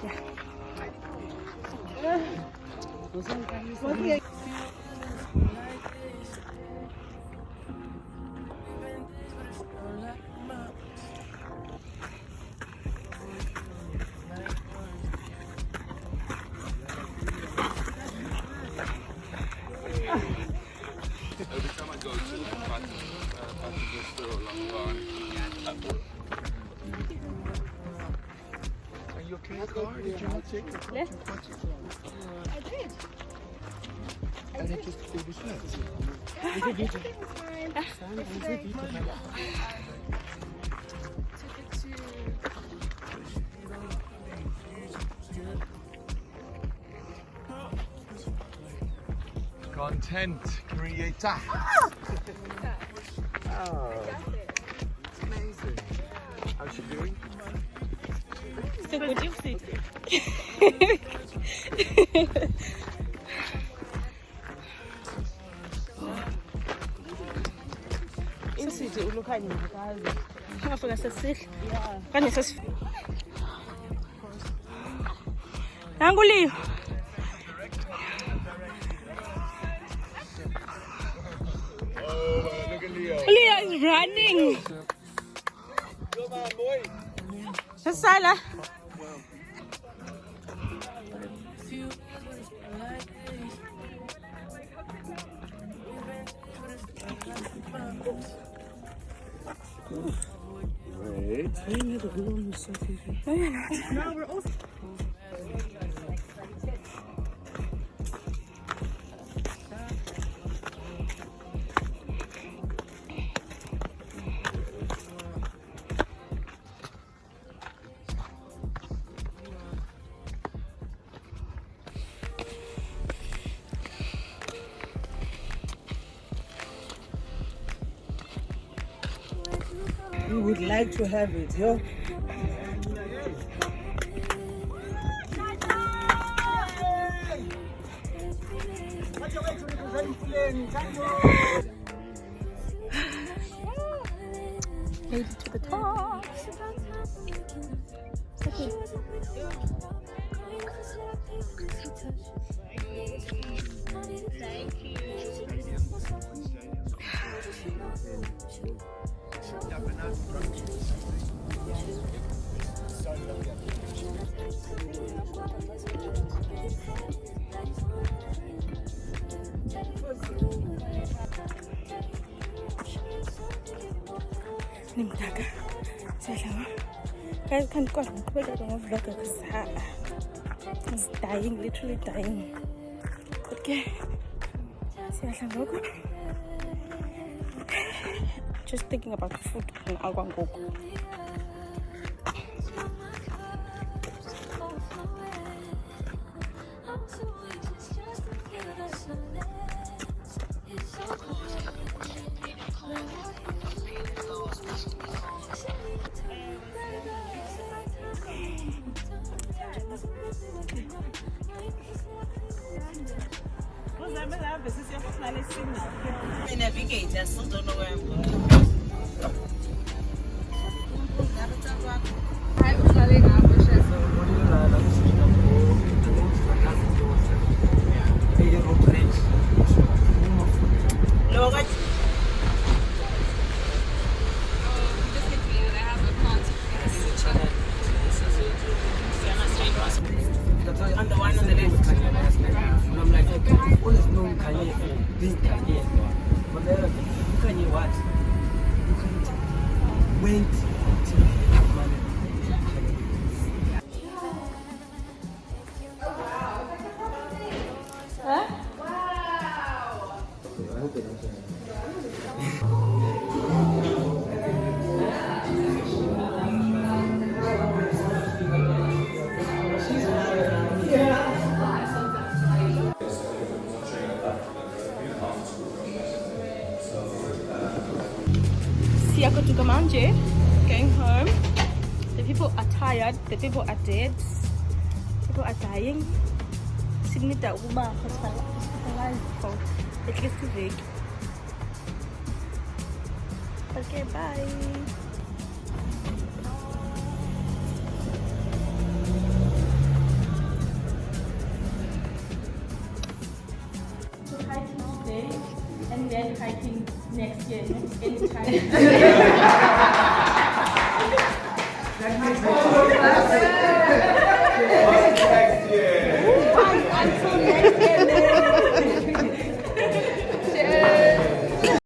Yeah. Every time I go to the passenger store along line. Are you okay? Car? Did you not take the car? Yeah. I did. And it just baby steps. Everything was fine. Yesterday, took it to... Content creator. Oh, it's amazing. How's she doing? So would you see? Insidi ulukhanye ngakazi. Ngafika sesihle. Yeah. Kanye sesihle. Nangu Leo. Oh, look at Leo. Leo is running. Come on, boy. Sasala. Wait. Now we're also... We would like to have it, yo. Made it to the top. Okay. Thank you. Nimdaka. Siyadlala. Guys, can't go on. We're going to vlog because it's dying, literally dying. Okay. Siyadlala. Just thinking about the food in Alwangoko. I navigate, I still don't know where I'm going. On the one on the left. And I'm like, okay, all is known Kanye, this Kanye. But then, Kanye what? You can't wait until you have money. Huh? I hope they don't say Siako to Gamanje, going home. The people are tired, the people are dead, people are dying. Sinita uba hospitalized for at least a week. Okay, bye. hitchhiking next year, anytime. That makes